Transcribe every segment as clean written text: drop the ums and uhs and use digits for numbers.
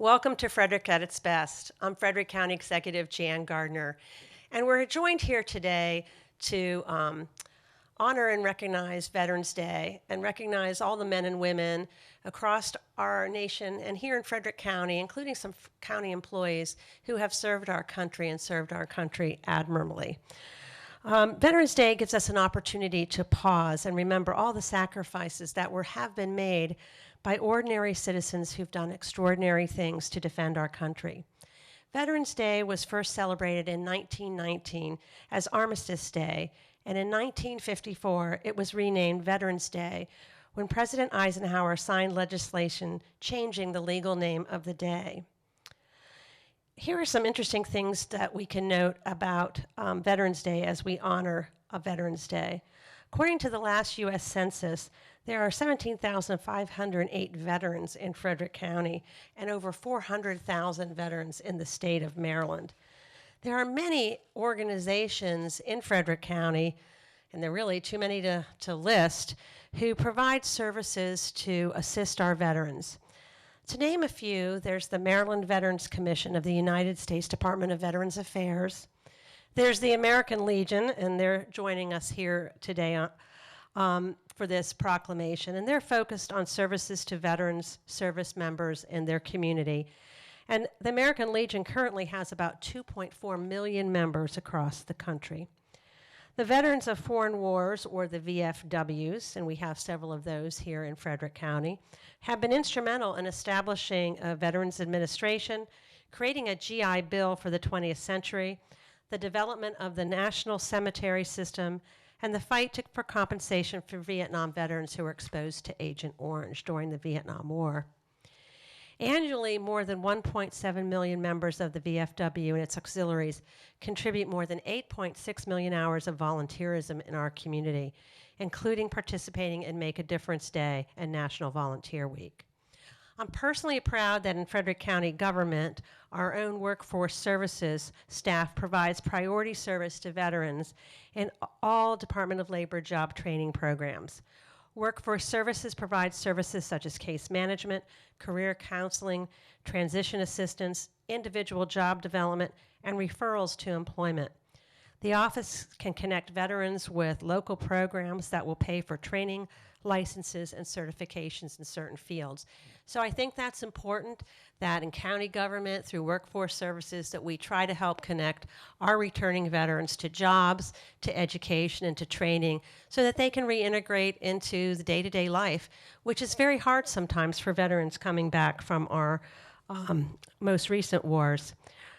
Welcome to Frederick at its best. I'm Frederick County Executive Jan Gardner, and we're joined here today to honor and recognize Veterans Day and recognize all the men and women across our nation and here in Frederick County, including some county employees who have served our country and served our country admirably. Veterans Day gives us an opportunity to pause and remember all the sacrifices that have been made by ordinary citizens who've done extraordinary things to defend our country. Veterans Day was first celebrated in 1919 as Armistice Day, and in 1954 it was renamed Veterans Day when President Eisenhower signed legislation changing the legal name of the day. Here are some interesting things that we can note about Veterans Day as we honor a Veterans Day. According to the last U.S. Census, there are 17,508 veterans in Frederick County and over 400,000 veterans in the state of Maryland. There are many organizations in Frederick County, and there are really too many to list, who provide services to assist our veterans. To name a few, there's the Maryland Veterans Commission of the United States Department of Veterans Affairs. There's the American Legion, and they're joining us here today for this proclamation, and they're focused on services to veterans, service members, and their community. And the American Legion currently has about 2.4 million members across the country. The Veterans of Foreign Wars, or the VFWs, and we have several of those here in Frederick County, have been instrumental in establishing a Veterans Administration, creating a GI Bill for the 20th century, the development of the National Cemetery System, and the fight for compensation for Vietnam veterans who were exposed to Agent Orange during the Vietnam War. Annually, more than 1.7 million members of the VFW and its auxiliaries contribute more than 8.6 million hours of volunteerism in our community, including participating in Make a Difference Day and National Volunteer Week. I'm personally proud that in Frederick County government, our own workforce services staff provides priority service to veterans in all Department of Labor job training programs. Workforce Services provides services such as case management, career counseling, transition assistance, individual job development, and referrals to employment. The office can connect veterans with local programs that will pay for training, licenses, and certifications in certain fields. So I think that's important that in county government, through workforce services, that we try to help connect our returning veterans to jobs, to education, and to training so that they can reintegrate into the day-to-day life, which is very hard sometimes for veterans coming back from our most recent wars.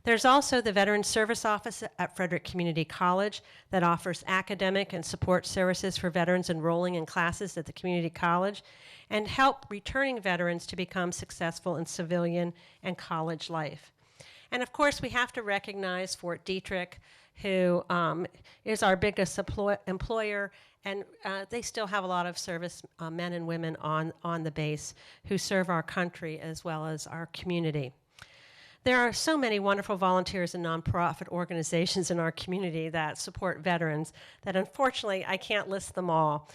There's also the Veterans Service Office at Frederick Community College that offers academic and support services for veterans enrolling in classes at the community college and help returning veterans to become successful in civilian and college life. And of course, we have to recognize Fort Detrick, who is our biggest employer, and they still have a lot of service men and women on the base who serve our country as well as our community. There are so many wonderful volunteers and nonprofit organizations in our community that support veterans that unfortunately I can't list them all.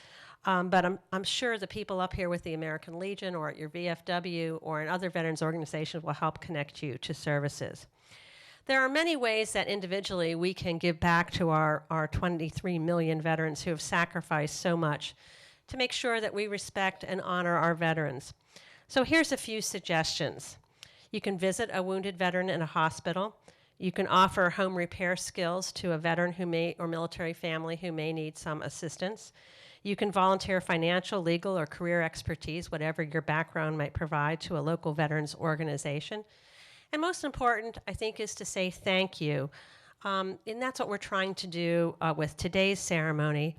But I'm sure the people up here with the American Legion or at your VFW or in other veterans organizations will help connect you to services. There are many ways that individually we can give back to our 23 million veterans who have sacrificed so much to make sure that we respect and honor our veterans. So here's a few suggestions. You can visit a wounded veteran in a hospital. You can offer home repair skills to a veteran or military family who may need some assistance. You can volunteer financial, legal, or career expertise, whatever your background might provide, to a local veterans organization. And most important, I think, is to say thank you. And that's what we're trying to do with today's ceremony,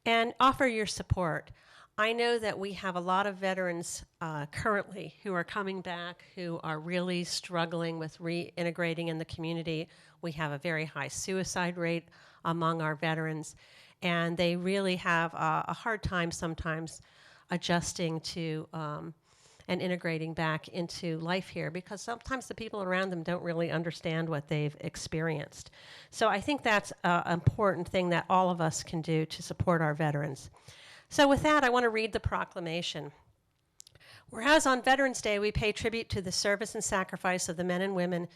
and offer your support. I know that we have a lot of veterans currently who are coming back who are really struggling with reintegrating in the community. We have a very high suicide rate among our veterans, and they really have a hard time sometimes adjusting to and integrating back into life here because sometimes the people around them don't really understand what they've experienced. So I think that's an important thing that all of us can do to support our veterans. So with that, I want to read the proclamation. Whereas on Veterans Day, we pay tribute to the service and sacrifice of the men and women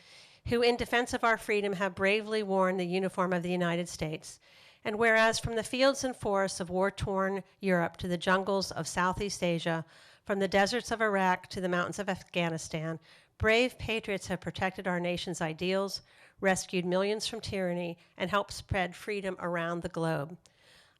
who, in defense of our freedom, have bravely worn the uniform of the United States. And whereas from the fields and forests of war-torn Europe to the jungles of Southeast Asia, from the deserts of Iraq to the mountains of Afghanistan, brave patriots have protected our nation's ideals, rescued millions from tyranny, and helped spread freedom around the globe.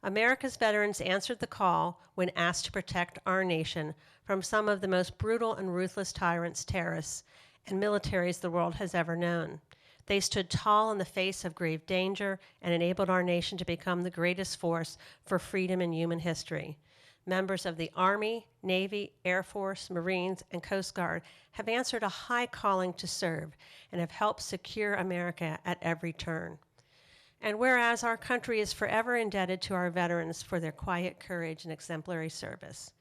America's veterans answered the call when asked to protect our nation from some of the most brutal and ruthless tyrants, terrorists, and militaries the world has ever known. They stood tall in the face of grave danger and enabled our nation to become the greatest force for freedom in human history. Members of the Army, Navy, Air Force, Marines, and Coast Guard have answered a high calling to serve and have helped secure America at every turn. And whereas our country is forever indebted to our veterans for their quiet courage and exemplary service,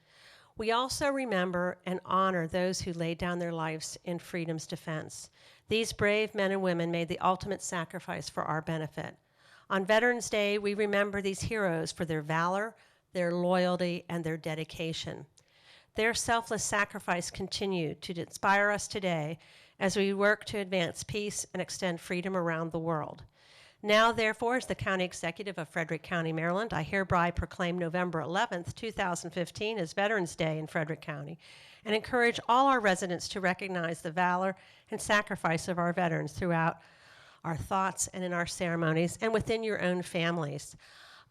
we also remember and honor those who laid down their lives in freedom's defense. These brave men and women made the ultimate sacrifice for our benefit. On Veterans Day, we remember these heroes for their valor, their loyalty, and their dedication. Their selfless sacrifice continues to inspire us today as we work to advance peace and extend freedom around the world. Now, therefore, as the County Executive of Frederick County, Maryland, I hereby proclaim November 11th, 2015 as Veterans Day in Frederick County and encourage all our residents to recognize the valor and sacrifice of our veterans throughout our thoughts and in our ceremonies and within your own families.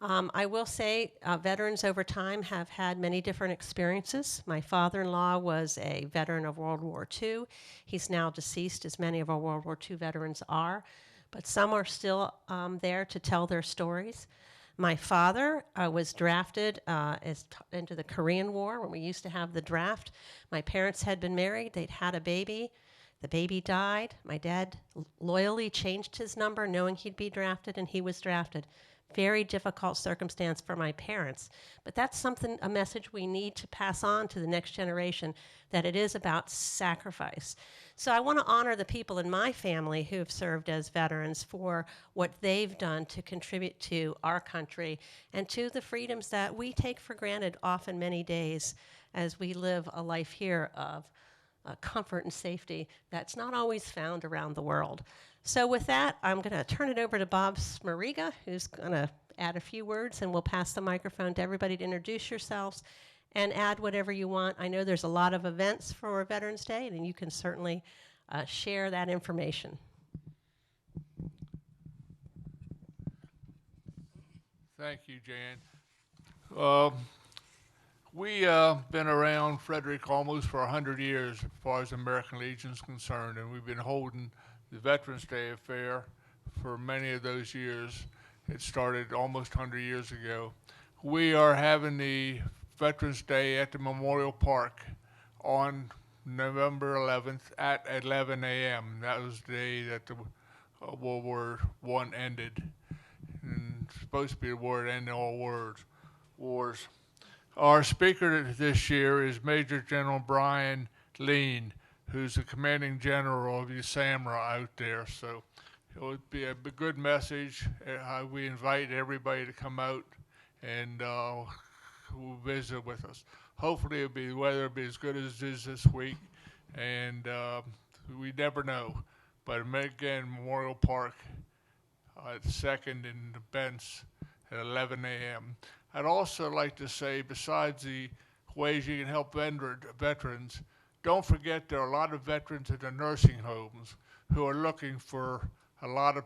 I will say veterans over time have had many different experiences. My father-in-law was a veteran of World War II. He's now deceased, as many of our World War II veterans are, but some are still there to tell their stories. My father was drafted into the Korean War when we used to have the draft. My parents had been married. They'd had a baby. The baby died. My dad loyally changed his number knowing he'd be drafted, and he was drafted. Very difficult circumstance for my parents. But that's something, a message we need to pass on to the next generation, that it is about sacrifice. So I want to honor the people in my family who have served as veterans for what they've done to contribute to our country and to the freedoms that we take for granted often many days as we live a life here of comfort and safety that's not always found around the world. So with that, I'm going to turn it over to Bob Smariga, who's going to add a few words, and we'll pass the microphone to everybody to introduce yourselves and add whatever you want. I know there's a lot of events for Veterans Day, and you can certainly share that information. Thank you, Jan. We've been around Frederick almost for 100 years as far as American Legion is concerned, and we've been holding the Veterans Day affair for many of those years. It started almost 100 years ago. We are having the Veterans Day at the Memorial Park on November 11th at 11 a.m. That was the day that the World War I ended. And it's supposed to be the war that ended all wars. Our speaker this year is Major General Brian Lean, who's the commanding general of the SAMRA out there. So it would be a good message. We invite everybody to come out and visit with us. Hopefully the weather will be as good as it is this week, and we never know. But again, Memorial Park at 2nd and the Bents at 11 a.m. I'd also like to say, besides the ways you can help veterans, don't forget there are a lot of veterans in the nursing homes who are looking for a lot of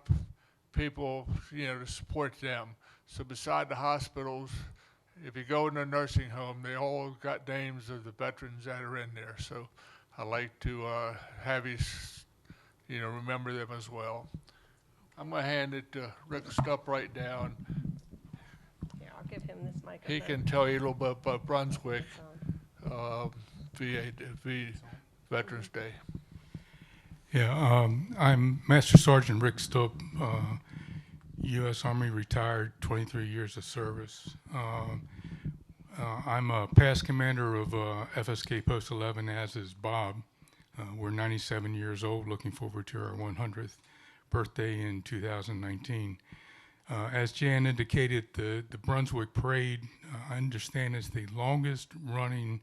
people, to support them. So beside the hospitals, if you go in a nursing home, they all got names of the veterans that are in there. So I'd like to have you, remember them as well. I'm going to hand it to Rick Stupp right down. Yeah, I'll give him this microphone. He can tell you a little bit about Brunswick Veterans Day. Yeah, I'm Master Sergeant Rick Stupp, U.S. Army retired, 23 years of service. I'm a past commander of FSK Post 11, as is Bob. We're 97 years old, looking forward to our 100th birthday in 2019. As Jan indicated, the Brunswick Parade, I understand, is the longest running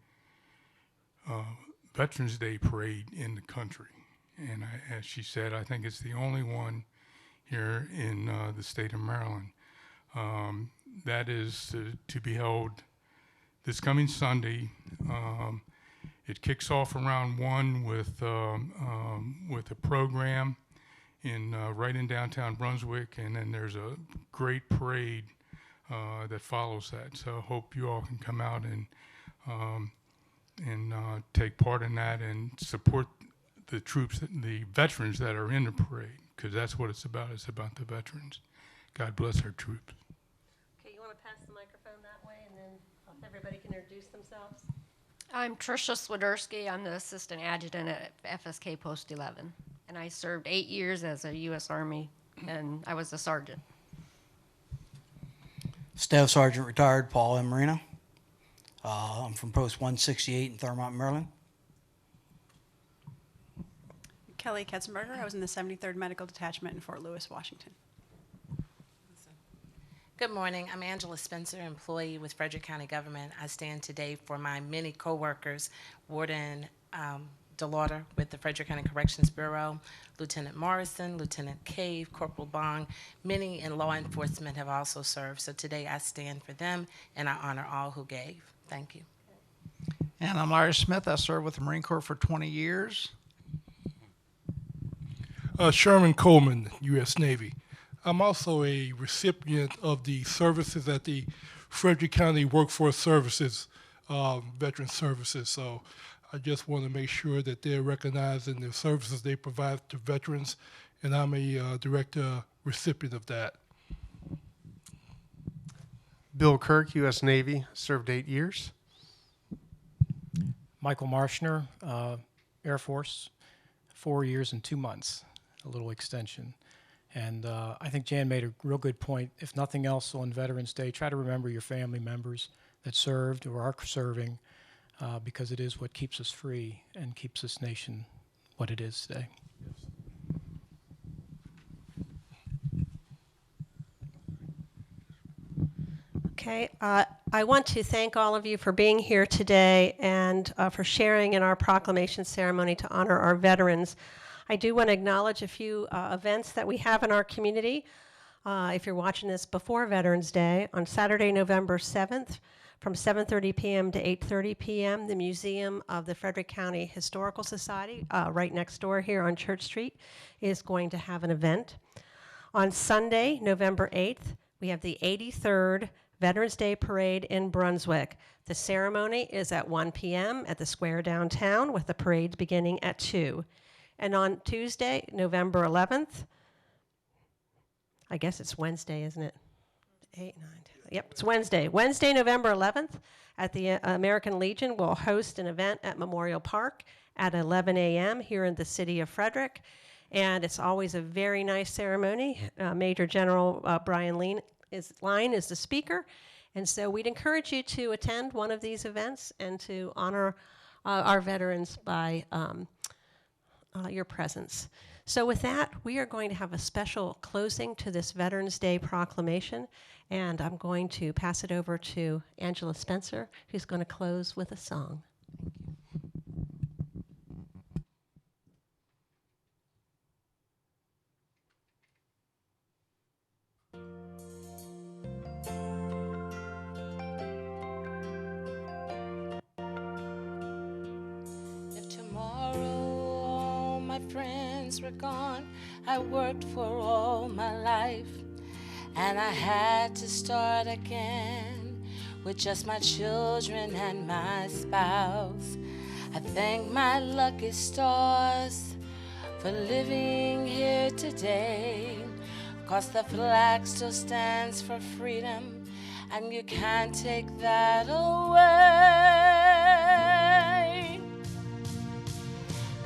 Veterans Day parade in the country. And as she said, I think it's the only one here in the state of Maryland. That is to be held this coming Sunday. It kicks off around 1 with a program right in downtown Brunswick, and then there's a great parade that follows that. So I hope you all can come out and take part in that and support the troops, the veterans that are in the parade, because that's what it's about. It's about the veterans. God bless our troops. Okay, you want to pass the microphone that way, and then everybody can introduce themselves? I'm Tricia Swiderski. I'm the assistant adjutant at FSK Post 11, and I served 8 years as a U.S. Army, and I was a sergeant. Staff Sergeant retired Paul M. Marino. I'm from Post 168 in Thurmont, Maryland. Kelly Ketzenberger. I was in the 73rd Medical Detachment in Fort Lewis, Washington. Good morning. I'm Angela Spencer, employee with Frederick County Government. I stand today for my many co-workers, Warden DeLauder with the Frederick County Corrections Bureau, Lieutenant Morrison, Lieutenant Cave, Corporal Bong. Many in law enforcement have also served, so today I stand for them, and I honor all who gave. Thank you. And I'm Larry Smith. I served with the Marine Corps for 20 years. Sherman Coleman, U.S. Navy. I'm also a recipient of the services at the Frederick County Workforce Services, Veteran Services. So I just want to make sure that they're recognized in the services they provide to veterans, and I'm a direct recipient of that. Bill Kirk, U.S. Navy, served 8 years. Michael Marshner, Air Force, 4 years and 2 months, a little extension. And I think Jan made a real good point. If nothing else on Veterans Day, try to remember your family members that served or are serving, because it is what keeps us free and keeps this nation what it is today. Okay, I want to thank all of you for being here today and for sharing in our proclamation ceremony to honor our veterans. I do want to acknowledge a few events that we have in our community. If you're watching this before Veterans Day, on Saturday, November 7th, from 7:30 p.m. to 8:30 p.m., the Museum of the Frederick County Historical Society, right next door here on Church Street, is going to have an event. On Sunday, November 8th, we have the 83rd Veterans Day Parade in Brunswick. The ceremony is at 1 p.m. at the square downtown, with the parade beginning at 2. And on Tuesday, November 11th, I guess it's Wednesday, isn't it? 8, 9, 10. Yep, it's Wednesday. Wednesday, November 11th, at the American Legion, we'll host an event at Memorial Park at 11 a.m. here in the city of Frederick. And it's always a very nice ceremony. Major General Brian Line is the speaker. And so we'd encourage you to attend one of these events and to honor our veterans by your presence. So with that, we are going to have a special closing to this Veterans Day proclamation, and I'm going to pass it over to Angela Spencer, who's going to close with a song. If tomorrow all my friends were gone, I worked for all my life, and I had to start again with just my children and my spouse. I thank my lucky stars for living here today, 'cause the flag still stands for freedom, and you can't take that away.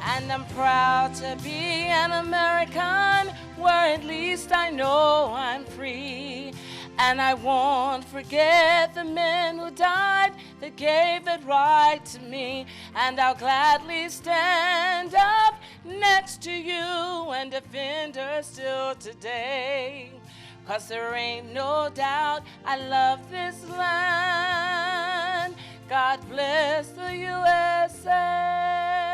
And I'm proud to be an American, where at least I know I'm free. And I won't forget the men who died that gave it right to me. And I'll gladly stand up next to you and defend her still today. 'Cause there ain't no doubt I love this land. God bless the USA.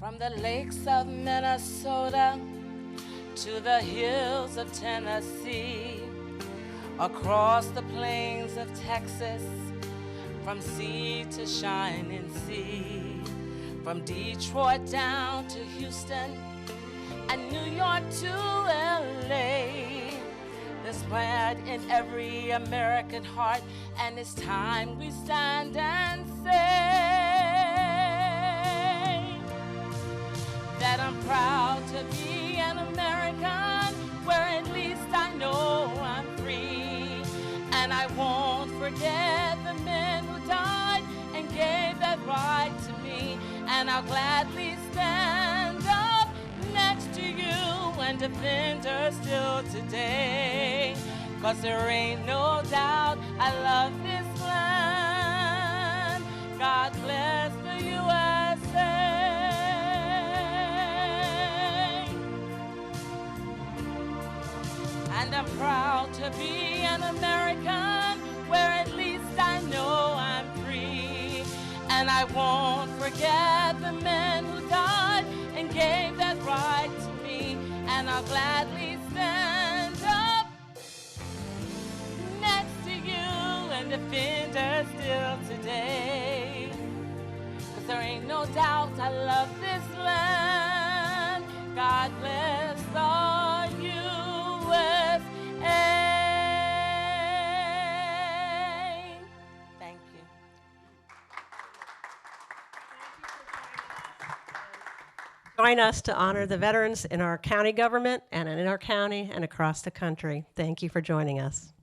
From the lakes of Minnesota to the hills of Tennessee, across the plains of Texas, from sea to shining sea, from Detroit down to Houston and New York to LA. There's pride in every American heart, and it's time we stand and say that I'm proud to be an American, where at least I know I'm free. And I won't forget the men who died and gave that right to me. And I'll gladly stand up next to you and defend her still today. 'Cause there ain't no doubt I love this land. God bless the USA. And I'm proud to be an American, where at least I know I'm free. And I won't forget the men who died and gave that right to me. And I'll gladly stand up next to you and defend her still today. 'Cause there ain't no doubt I love this land. God bless the USA. Thank you. Join us to honor the veterans in our county government and in our county and across the country. Thank you for joining us.